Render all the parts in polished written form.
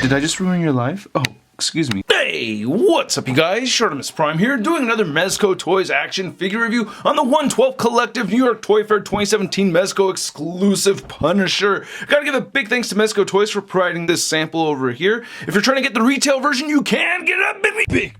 Did I just ruin your life? Oh, excuse me. Hey, what's up you guys? ShartimusPrime here, doing another Mezco Toys action figure review on the 112 Collective New York Toy Fair 2017 Mezco exclusive Punisher. Gotta give a big thanks to Mezco Toys for providing this sample over here. If you're trying to get the retail version, you can get it up, big.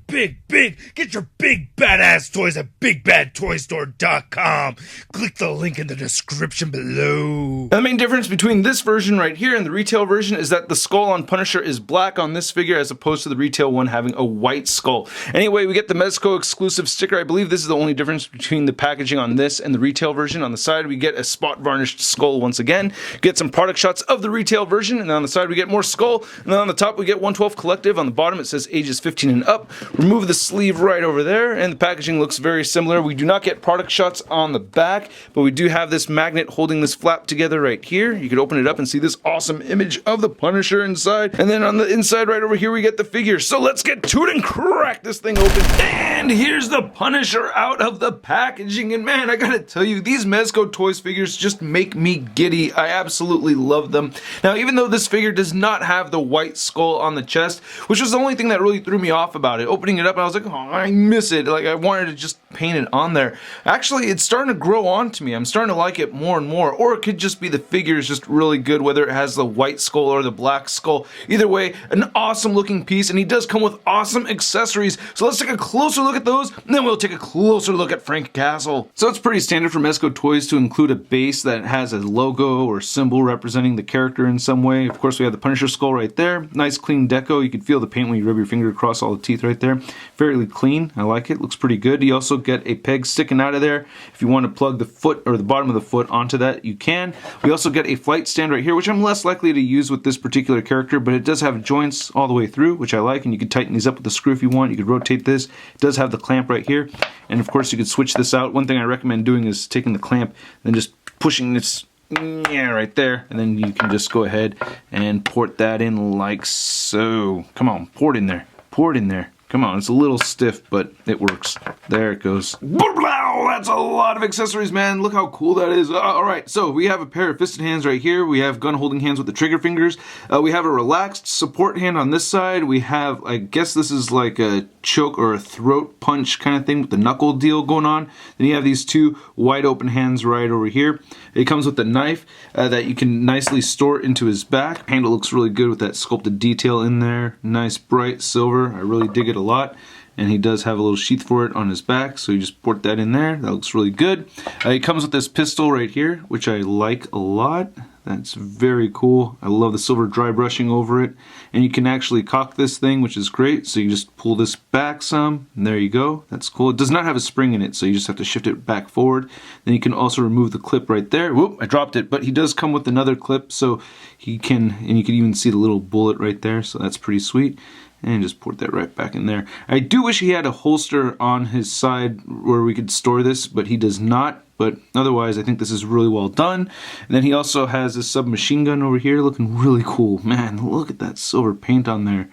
Get your big badass toys at BigBadToyStore.com. Click the link in the description below. Now, the main difference between this version right here and the retail version is that the skull on Punisher is black on this figure as opposed to the retail one having a white skull. Anyway, we get the Mezco exclusive sticker. I believe this is the only difference between the packaging on this and the retail version. On the side, we get a spot varnished skull once again. Get some product shots of the retail version, and then on the side we get more skull, and then on the top we get 112 Collective. On the bottom it says ages 15 and up. Remove the sleeve right over there, and the packaging looks very similar. We do not get product shots on the back, but we do have this magnet holding this flap together right here. You can open it up and see this awesome image of the Punisher inside, and then on the inside right over here we get the figure. So let's get to it and crack this thing open. And here's the Punisher out of the packaging, and man, I gotta tell you, these Mezco Toys figures just make me giddy. I absolutely love them. Now, even though this figure does not have the white skull on the chest, which was the only thing that really threw me off about it, opening it up and I was like, oh, I miss it. Like, I wanted to just paint it on there. Actually, it's starting to grow on to me. I'm starting to like it more and more. Or it could just be the figure is just really good, whether it has the white skull or the black skull. Either way, an awesome looking piece, and he does come with awesome accessories. So let's take a closer look at those, and then we'll take a closer look at Frank Castle. So it's pretty standard for Mezco Toys to include a base that has a logo or symbol representing the character in some way. Of course, we have the Punisher skull right there. Nice clean deco. You can feel the paint when you rub your finger across all the teeth right there. Fairly clean. I like it. Looks pretty good. You also get a peg sticking out of there. If you want to plug the foot or the bottom of the foot onto that, you can. We also get a flight stand right here, which I'm less likely to use with this particular character, but it does have joints all the way through, which I like, and you can tighten these up with a screw if you want. You could rotate this. It does have the clamp right here, and of course you could switch this out. One thing I recommend doing is taking the clamp and just pushing this right there, and then you can just go ahead and port that in like so. Come on, pour it in there. Pour it in there. Come on, it's a little stiff, but it works. There it goes. That's a lot of accessories, man. Look how cool that is. Alright, so we have a pair of fisted hands right here. We have gun holding hands with the trigger fingers. We have a relaxed support hand on this side. We have, I guess this is like a choke or a throat punch kind of thing with the knuckle deal going on. Then you have these two wide open hands right over here. It comes with a knife that you can nicely store into his back. Handle looks really good with that sculpted detail in there. Nice bright silver. I really dig it a lot. And he does have a little sheath for it on his back, so you just port that in there. That looks really good. It comes with this pistol right here, which I like a lot. That's very cool. I love the silver dry brushing over it. And you can actually cock this thing, which is great. So you just pull this back some, and there you go. That's cool. It does not have a spring in it, so you just have to shift it back forward. Then you can also remove the clip right there. Whoop, I dropped it, but he does come with another clip, so he can, and you can even see the little bullet right there, so that's pretty sweet. And just port that right back in there. I do wish he had a holster on his side where we could store this, but he does not. But otherwise, I think this is really well done. And then he also has a submachine gun over here looking really cool. Man, look at that silver paint on there.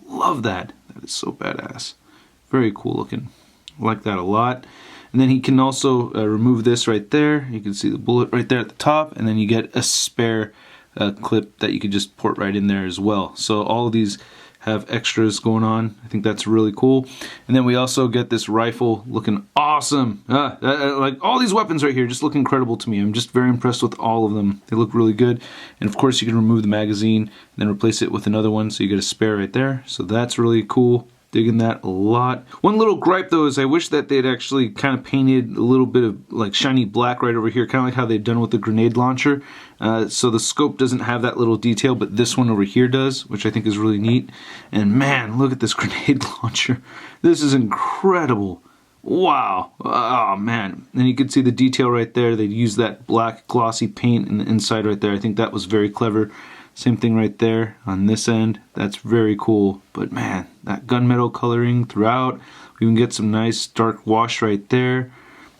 Love that. That is so badass. Very cool looking. I like that a lot. And then he can also remove this right there. You can see the bullet right there at the top. And then you get a spare clip that you could just port right in there as well. So all of these have extras going on. I think that's really cool. And then we also get this rifle looking awesome. Like all these weapons right here just look incredible to me. I'm just very impressed with all of them. They look really good. And of course you can remove the magazine and then replace it with another one, so you get a spare right there. So that's really cool. Digging that a lot. One little gripe though is I wish that they'd actually kind of painted a little bit of like shiny black right over here, kind of like how they've done with the grenade launcher. So the scope doesn't have that little detail, but this one over here does, which I think is really neat. And man, look at this grenade launcher. This is incredible. Wow. Oh man. And you can see the detail right there. They used that black glossy paint in the inside right there. I think that was very clever. Same thing right there on this end. That's very cool. But man, that gunmetal coloring throughout. We can get some nice dark wash right there.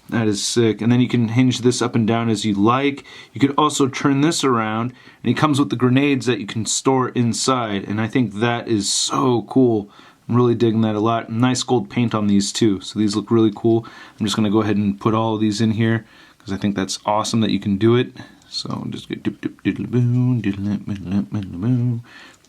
That is sick. And then you can hinge this up and down as you like. You could also turn this around, and it comes with the grenades that you can store inside. And I think that is so cool. I'm really digging that a lot. Nice gold paint on these too. So these look really cool. I'm just going to go ahead and put all of these in here because I think that's awesome that you can do it. So just get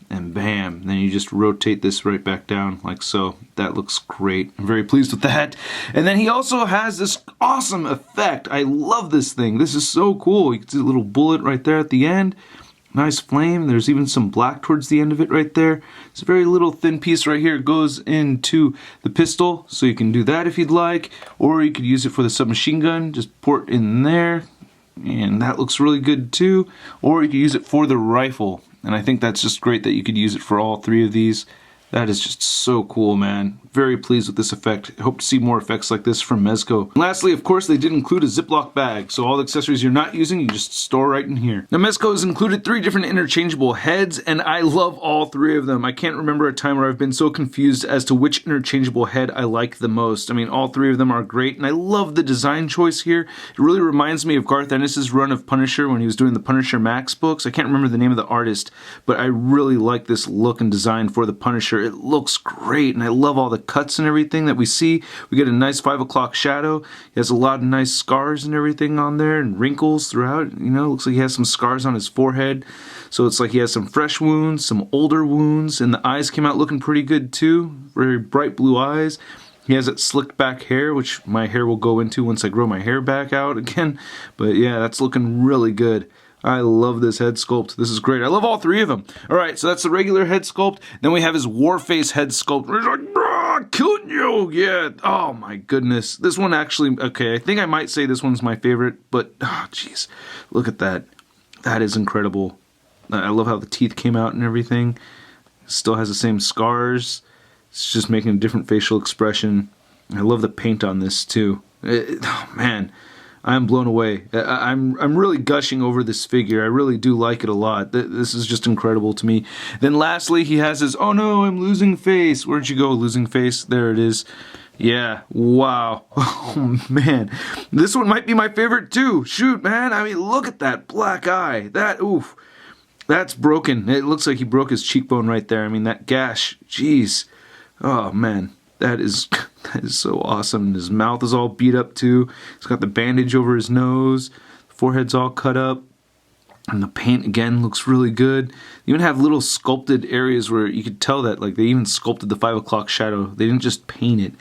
and bam, then you just rotate this right back down like so. That looks great. I'm very pleased with that. And then he also has this awesome effect. I love this thing. This is so cool. You can see a little bullet right there at the end. Nice flame. There's even some black towards the end of it right there. It's a very little thin piece right here. It goes into the pistol, so you can do that if you'd like, or you could use it for the submachine gun. Just pour it in there, and that looks really good too. Or you could use it for the rifle, and I think that's just great that you could use it for all three of these. That is just so cool, man. Very pleased with this effect. I hope to see more effects like this from Mezco. And lastly, of course, they did include a Ziploc bag, so all the accessories you're not using, you just store right in here. Now, Mezco has included 3 different interchangeable heads, and I love all 3 of them. I can't remember a time where I've been so confused as to which interchangeable head I like the most. I mean, all 3 of them are great, and I love the design choice here. It really reminds me of Garth Ennis's run of Punisher when he was doing the Punisher Max books. I can't remember the name of the artist, but I really like this look and design for the Punisher. It looks great, and I love all the cuts and everything that we see. We get a nice 5 o'clock shadow. He has a lot of nice scars and everything on there, and wrinkles throughout. You know, looks like he has some scars on his forehead. So it's like he has some fresh wounds, some older wounds, and the eyes came out looking pretty good too. Very bright blue eyes. He has that slicked back hair, which my hair will go into once I grow my hair back out again. But yeah, that's looking really good. I love this head sculpt. This is great. I love all 3 of them. Alright, so that's the regular head sculpt. Then we have his Warface head sculpt. He's like, killing you! Yeah. Oh my goodness. This one actually, okay, I think I might say this one's my favorite, but, oh jeez. Look at that. That is incredible. I love how the teeth came out and everything. Still has the same scars. It's just making a different facial expression. I love the paint on this too. Oh man. I'm blown away. I'm really gushing over this figure. I really do like it a lot. This is just incredible to me. Then lastly, he has his, oh no, I'm losing face. Where'd you go, losing face? There it is. Yeah, wow. Oh man. This one might be my favorite too. Shoot, man. I mean, look at that black eye. That, oof. That's broken. It looks like he broke his cheekbone right there. I mean, that gash. Jeez. Oh man. That is so awesome. His mouth is all beat up too. He's got the bandage over his nose. The forehead's all cut up. And the paint again looks really good. You even have little sculpted areas where you could tell that like they even sculpted the 5 o'clock shadow. They didn't just paint it.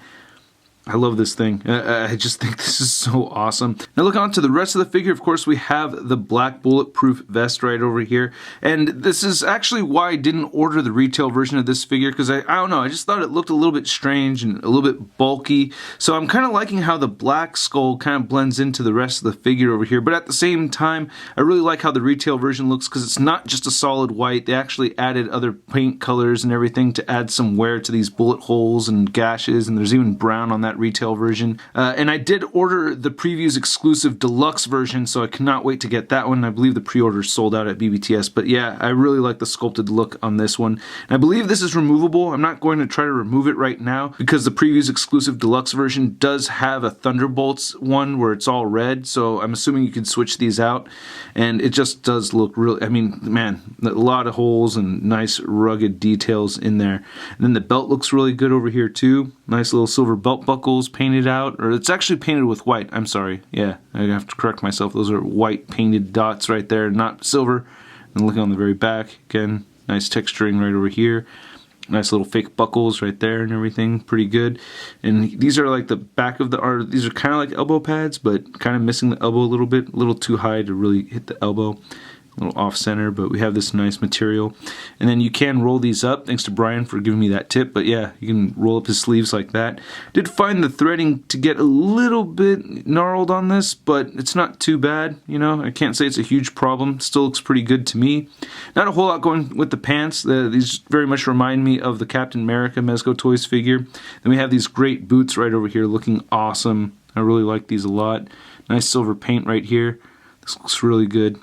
I love this thing. I just think this is so awesome. Now look on to the rest of the figure. Of course, we have the black bulletproof vest right over here. And this is actually why I didn't order the retail version of this figure, because I don't know, I just thought it looked a little bit strange and a little bit bulky. So I'm kind of liking how the black skull kind of blends into the rest of the figure over here. But at the same time, I really like how the retail version looks, because it's not just a solid white. They actually added other paint colors and everything to add some wear to these bullet holes and gashes. And there's even brown on that retail version. And I did order the previews exclusive deluxe version, so I cannot wait to get that one. I believe the pre-order sold out at BBTS, but yeah, I really like the sculpted look on this one. And I believe this is removable. I'm not going to try to remove it right now because the previews exclusive deluxe version does have a Thunderbolts one where it's all red, so I'm assuming you can switch these out, and it just does look really, I mean, man, a lot of holes and nice rugged details in there. And then the belt looks really good over here too. Nice little silver belt buckles painted out, or it's actually painted with white. I'm sorry. Yeah, I have to correct myself. Those are white painted dots right there, not silver. And looking on the very back, again, nice texturing right over here. Nice little fake buckles right there and everything, pretty good. And these are like the back of the these are kind of like elbow pads, but kind of missing the elbow a little too high to really hit the elbow. A little off center, but we have this nice material. And then you can roll these up, thanks to Brian for giving me that tip, but yeah, you can roll up his sleeves like that. Did find the threading to get a little bit gnarled on this, but it's not too bad, you know. I can't say it's a huge problem. Still looks pretty good to me. Not a whole lot going with the pants. These very much remind me of the Captain America Mezco Toyz figure. Then we have these great boots right over here looking awesome. I really like these a lot. Nice silver paint right here. This looks really good.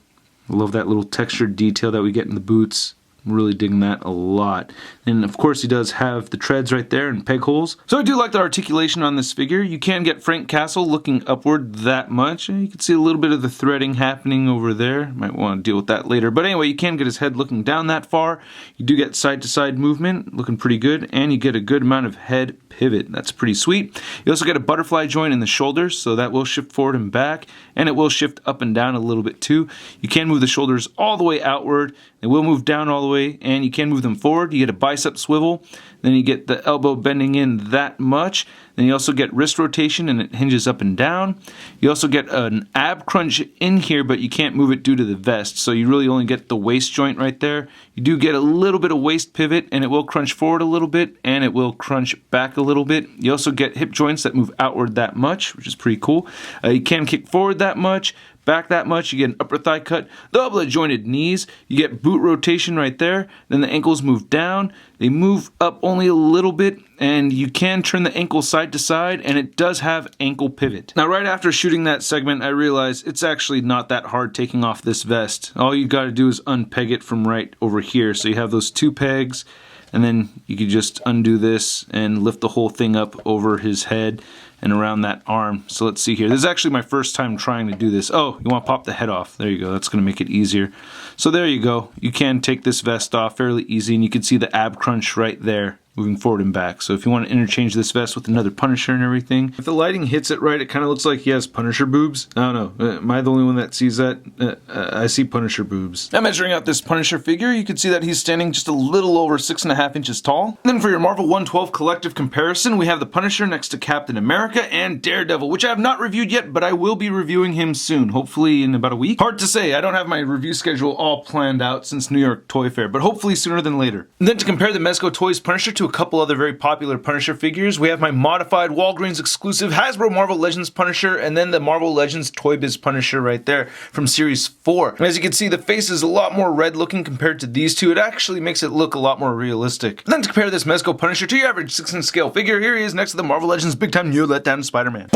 I love that little textured detail that we get in the boots. I'm really digging that a lot. And of course he does have the treads right there and peg holes. So I do like the articulation on this figure. You can get Frank Castle looking upward that much. You can see a little bit of the threading happening over there. Might want to deal with that later. But anyway, you can get his head looking down that far. You do get side to side movement, looking pretty good. And you get a good amount of head pivot. That's pretty sweet. You also get a butterfly joint in the shoulders, so that will shift forward and back. And it will shift up and down a little bit too. You can move the shoulders all the way outward. It will move down all the way, and you can move them forward. You get a bicep swivel, then you get the elbow bending in that much. Then you also get wrist rotation, and it hinges up and down. You also get an ab crunch in here, but you can't move it due to the vest, so you really only get the waist joint right there. You do get a little bit of waist pivot, and it will crunch forward a little bit, and it will crunch back a little bit. You also get hip joints that move outward that much, which is pretty cool. You can kick forward that much, back that much. You get an upper thigh cut, double jointed knees. You get boot rotation right there. Then the ankles move down. They move up only a little bit, and you can turn the ankle side to side, and it does have ankle pivot. Now, right after shooting that segment, I realized it's actually not that hard taking off this vest. All you got to do is unpeg it from right over here. So you have those two pegs, and then you can just undo this and lift the whole thing up over his head and around that arm. So let's see here. This is actually my first time trying to do this. Oh, you want to pop the head off. There you go. That's going to make it easier. So there you go. You can take this vest off fairly easy, and you can see the ab crunch right there, moving forward and back. So if you want to interchange this vest with another Punisher and everything, if the lighting hits it right, it kind of looks like he has Punisher boobs. I don't know. Am I the only one that sees that? I see Punisher boobs. Now, measuring out this Punisher figure, you can see that he's standing just a little over 6.5 inches tall. And then for your Marvel 112 collective comparison, we have the Punisher next to Captain America and Daredevil, which I have not reviewed yet, but I will be reviewing him soon, hopefully in about a week. Hard to say. I don't have my review schedule all planned out since New York Toy Fair, but hopefully sooner than later. And then to compare the Mezco Toyz Punisher to a couple other very popular Punisher figures, we have my modified Walgreens exclusive Hasbro Marvel Legends Punisher, and then the Marvel Legends Toy Biz Punisher right there from Series 4. And as you can see, the face is a lot more red looking compared to these two. It actually makes it look a lot more realistic. And then to compare this Mezco Punisher to your average 6-inch scale figure, here he is next to the Marvel Legends Big Time New Let Down Spider-Man.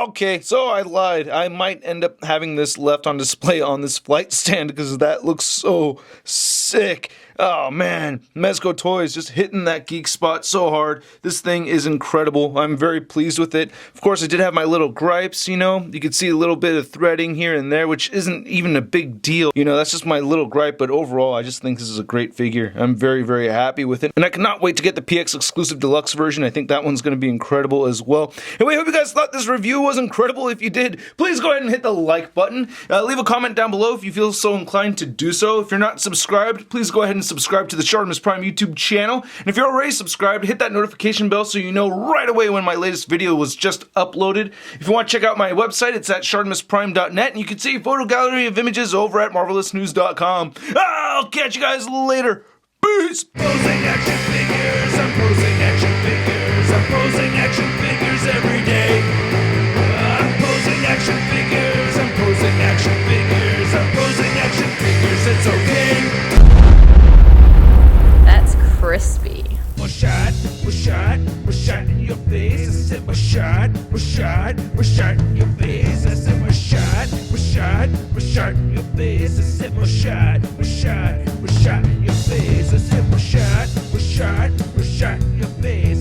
Okay, so I lied. I might end up having this left on display on this flight stand because that looks so sick. Oh man, Mezco Toyz just hitting that geek spot so hard. This thing is incredible. I'm very pleased with it. Of course, I did have my little gripes, you know. You can see a little bit of threading here and there, which isn't even a big deal. You know, that's just my little gripe, but overall, I just think this is a great figure. I'm very, very happy with it. And I cannot wait to get the PX exclusive deluxe version. I think that one's going to be incredible as well. Anyway, I hope you guys thought this review was incredible. If you did, please go ahead and hit the like button. Leave a comment down below if you feel so inclined to do so. If you're not subscribed, please go ahead and subscribe to the ShartimusPrime YouTube channel. And if you're already subscribed, hit that notification bell so you know right away when my latest video was just uploaded. If you want to check out my website, it's at ShartimusPrime.net, and you can see a photo gallery of images over at MarvelousNews.com. I'll catch you guys later. Peace! Posing action figures, I'm posing action figures, I'm posing action figures every day. I'm posing action figures, I'm posing action figures, I'm posing action figures, it's okay. That's crispy. We're shot in your face. I said we're shot in your face. I said we're shot in your face. I said we're shot in your face. I said we're shot in your face.